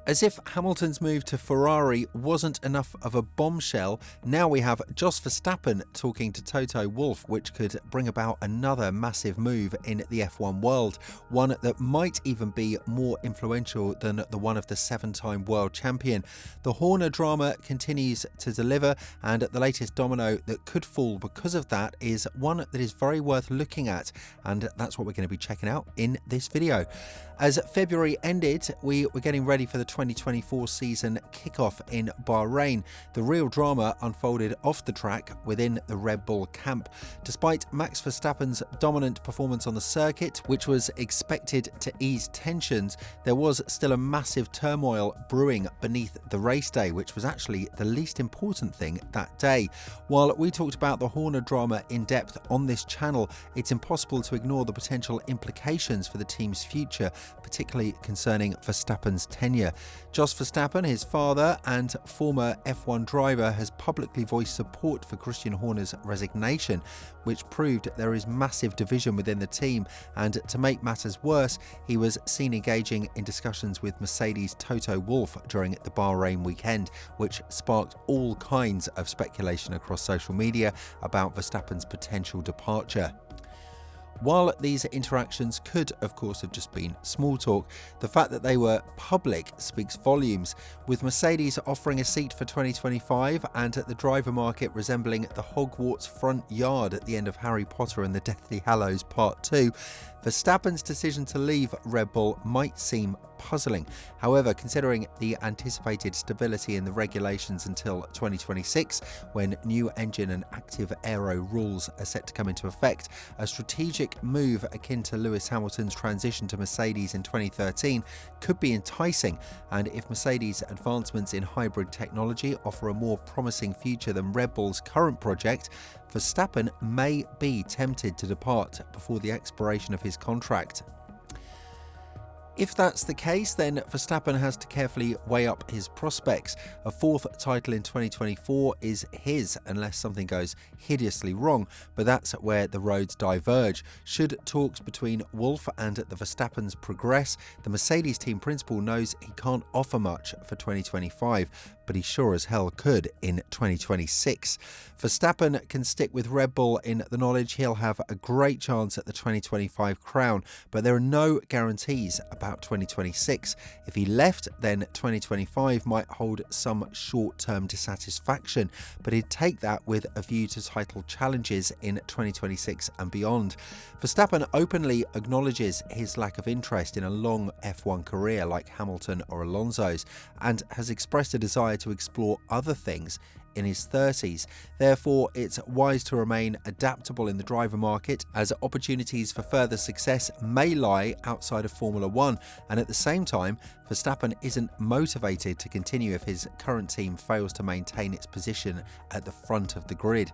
As if Hamilton's move to Ferrari wasn't enough of a bombshell, now we have Jos Verstappen talking to Toto Wolff, which could bring about another massive move in the F1 world, one that might even be more influential than the one of the 7-time world champion. The Horner drama continues to deliver, and the latest domino that could fall because of that is one that is very worth looking at, and that's what we're going to be checking out in this video. As February ended, we were getting ready for the 2024 season kickoff in Bahrain. The real drama unfolded off the track within the Red Bull camp. Despite Max Verstappen's dominant performance on the circuit, which was expected to ease tensions, there was still a massive turmoil brewing beneath the race day, which was actually the least important thing that day. While we talked about the Horner drama in depth on this channel, it's impossible to ignore the potential implications for the team's future, particularly concerning Verstappen's tenure. Jos Verstappen, his father and former F1 driver, has publicly voiced support for Christian Horner's resignation, which proved there is massive division within the team, and to make matters worse, he was seen engaging in discussions with Mercedes' Toto Wolff during the Bahrain weekend, which sparked all kinds of speculation across social media about Verstappen's potential departure. While these interactions could, of course, have just been small talk, the fact that they were public speaks volumes, with Mercedes offering a seat for 2025 and the driver market resembling the Hogwarts front yard at the end of Harry Potter and the Deathly Hallows Part 2. Verstappen's decision to leave Red Bull might seem puzzling. However, considering the anticipated stability in the regulations until 2026, when new engine and active aero rules are set to come into effect, a strategic move akin to Lewis Hamilton's transition to Mercedes in 2013 could be enticing, and if Mercedes' advancements in hybrid technology offer a more promising future than Red Bull's current project, Verstappen may be tempted to depart before the expiration of his contract. If that's the case, then Verstappen has to carefully weigh up his prospects. A fourth title in 2024 is his, unless something goes hideously wrong, but that's where the roads diverge. Should talks between Wolff and the Verstappens progress, the Mercedes team principal knows he can't offer much for 2025, but he sure as hell could in 2026. Verstappen can stick with Red Bull in the knowledge he'll have a great chance at the 2025 crown, but there are no guarantees about 2026. If he left, then 2025 might hold some short-term dissatisfaction, but he'd take that with a view to title challenges in 2026 and beyond. Verstappen openly acknowledges his lack of interest in a long F1 career like Hamilton or Alonso's, and has expressed a desire to explore other things in his 30s. Therefore, it's wise to remain adaptable in the driver market, as opportunities for further success may lie outside of Formula One, and at the same time, Verstappen isn't motivated to continue if his current team fails to maintain its position at the front of the grid.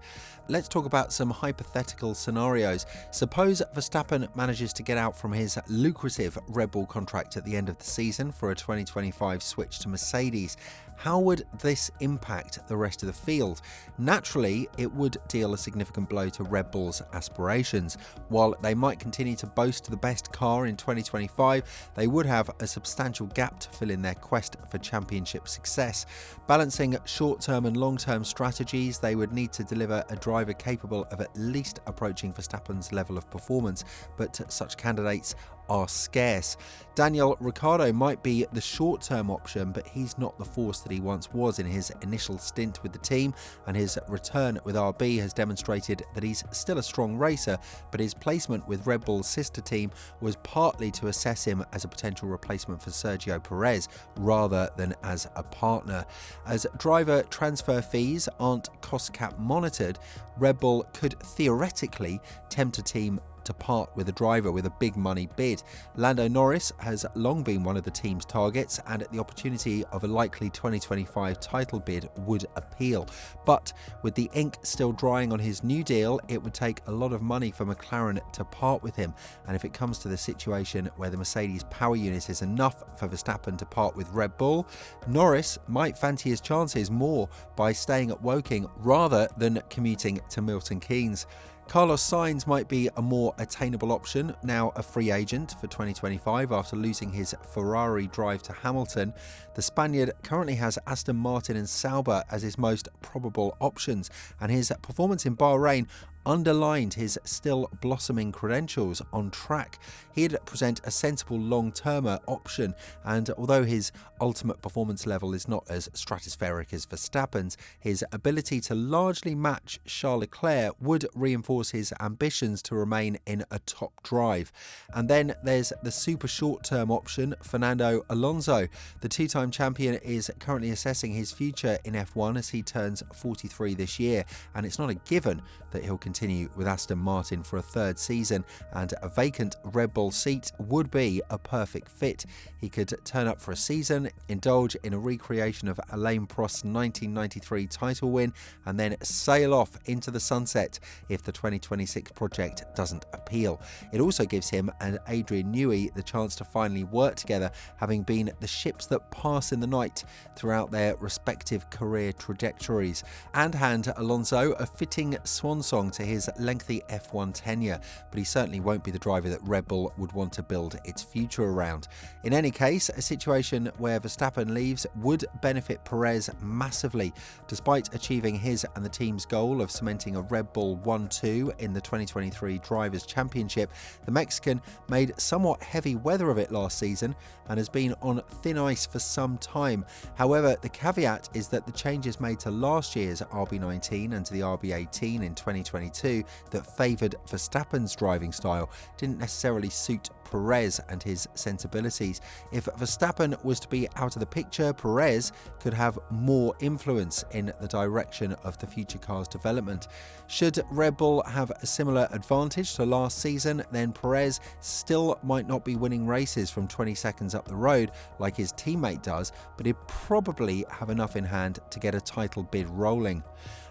Let's talk about some hypothetical scenarios. Suppose Verstappen manages to get out from his lucrative Red Bull contract at the end of the season for a 2025 switch to Mercedes. How would this impact the rest of the field? Naturally, it would deal a significant blow to Red Bull's aspirations. While they might continue to boast the best car in 2025, they would have a substantial gap to fill in their quest for championship success. Balancing short-term and long-term strategies, they would need to deliver a driver capable of at least approaching Verstappen's level of performance, but such candidates are scarce. Daniel Ricciardo might be the short-term option, but he's not the force that he once was in his initial stint with the team, and his return with RB has demonstrated that he's still a strong racer, but his placement with Red Bull's sister team was partly to assess him as a potential replacement for Sergio Perez rather than as a partner. As driver transfer fees aren't cost cap monitored, Red Bull could theoretically tempt a team to part with a driver with a big money bid. Lando Norris has long been one of the team's targets, and the opportunity of a likely 2025 title bid would appeal. But with the ink still drying on his new deal, it would take a lot of money for McLaren to part with him, and if it comes to the situation where the Mercedes power unit is enough for Verstappen to part with Red Bull, Norris might fancy his chances more by staying at Woking rather than commuting to Milton Keynes. Carlos Sainz might be a more attainable option, now a free agent for 2025 after losing his Ferrari drive to Hamilton. The Spaniard currently has Aston Martin and Sauber as his most probable options, and his performance in Bahrain underlined his still blossoming credentials on track. He'd present a sensible long-termer option, and although his ultimate performance level is not as stratospheric as Verstappen's, his ability to largely match Charles Leclerc would reinforce his ambitions to remain in a top drive. And then there's the super short-term option, Fernando Alonso. The two-time champion is currently assessing his future in F1 as he turns 43 this year, and it's not a given that he'll continue with Aston Martin for a third season, and a vacant Red Bull seat would be a perfect fit. He could turn up for a season, indulge in a recreation of Alain Prost's 1993 title win, and then sail off into the sunset if the 2026 project doesn't appeal. It also gives him and Adrian Newey the chance to finally work together, having been the ships that pass in the night throughout their respective career trajectories, and hand Alonso a fitting swan song to his lengthy F1 tenure, but he certainly won't be the driver that Red Bull would want to build its future around. In any case, a situation where Verstappen leaves would benefit Perez massively. Despite achieving his and the team's goal of cementing a Red Bull 1-2 in the 2023 Drivers' Championship, the Mexican made somewhat heavy weather of it last season and has been on thin ice for some time. However, the caveat is that the changes made to last year's RB19 and to the RB18 in 2022 that favoured Verstappen's driving style didn't necessarily suit Perez and his sensibilities. If Verstappen was to be out of the picture, Perez could have more influence in the direction of the future car's development. Should Red Bull have a similar advantage to last season, then Perez still might not be winning races from 20 seconds up the road like his teammate does, but he'd probably have enough in hand to get a title bid rolling.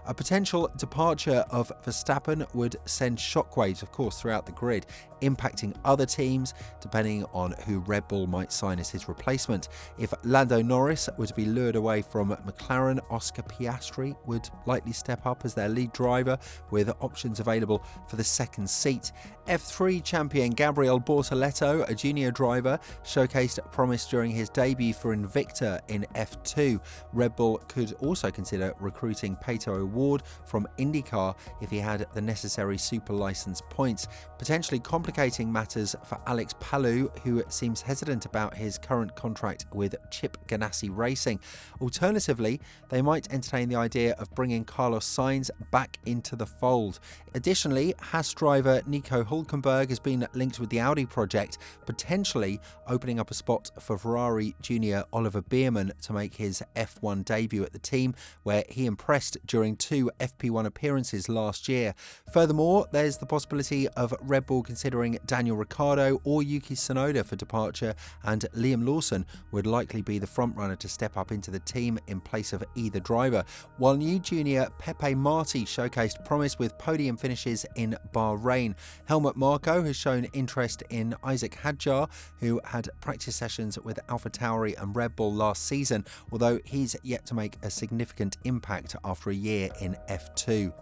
A potential departure of Verstappen would send shockwaves, of course, throughout the grid, impacting other teams depending on who Red Bull might sign as his replacement. If Lando Norris were to be lured away from McLaren, Oscar Piastri would likely step up as their lead driver, with options available for the second seat. F3 champion Gabriel Bortoleto, a junior driver, showcased promise during his debut for Invicta in F2. Red Bull could also consider recruiting Pato O'Ward from IndyCar if he had the necessary super license points, potentially complicating matters for Alex Palou, who seems hesitant about his current contract with Chip Ganassi Racing. Alternatively, they might entertain the idea of bringing Carlos Sainz back into the fold. Additionally, Haas driver Nico Hülkenberg has been linked with the Audi project, potentially opening up a spot for Ferrari junior Oliver Bearman to make his F1 debut at the team, where he impressed during 2 FP1 appearances last year. Furthermore, there's the possibility of Red Bull considering Daniel Ricciardo or Yuki Tsunoda for departure, and Liam Lawson would likely be the frontrunner to step up into the team in place of either driver, while new junior Pepe Marti showcased promise with podium finishes in Bahrain. Helmut Marko has shown interest in Isaac Hadjar, who had practice sessions with AlphaTauri and Red Bull last season, although he's yet to make a significant impact after a year in F2.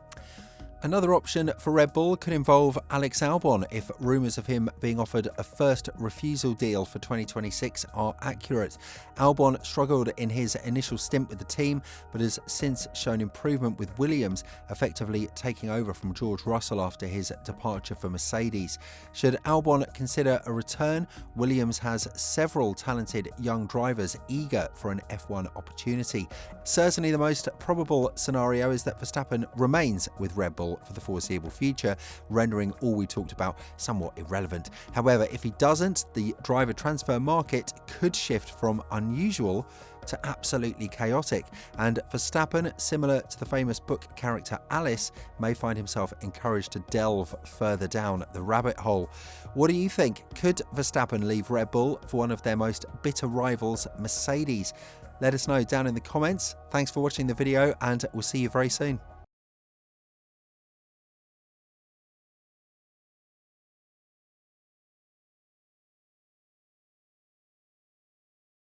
Another option for Red Bull could involve Alex Albon if rumours of him being offered a first refusal deal for 2026 are accurate. Albon struggled in his initial stint with the team, but has since shown improvement with Williams, effectively taking over from George Russell after his departure for Mercedes. Should Albon consider a return, Williams has several talented young drivers eager for an F1 opportunity. Certainly the most probable scenario is that Verstappen remains with Red Bull for the foreseeable future, rendering all we talked about somewhat irrelevant. However, if he doesn't, the driver transfer market could shift from unusual to absolutely chaotic, and Verstappen, similar to the famous book character Alice, may find himself encouraged to delve further down the rabbit hole. What do you think? Could Verstappen leave Red Bull for one of their most bitter rivals, Mercedes? Let us know down in the comments. Thanks for watching the video, and we'll see you very soon.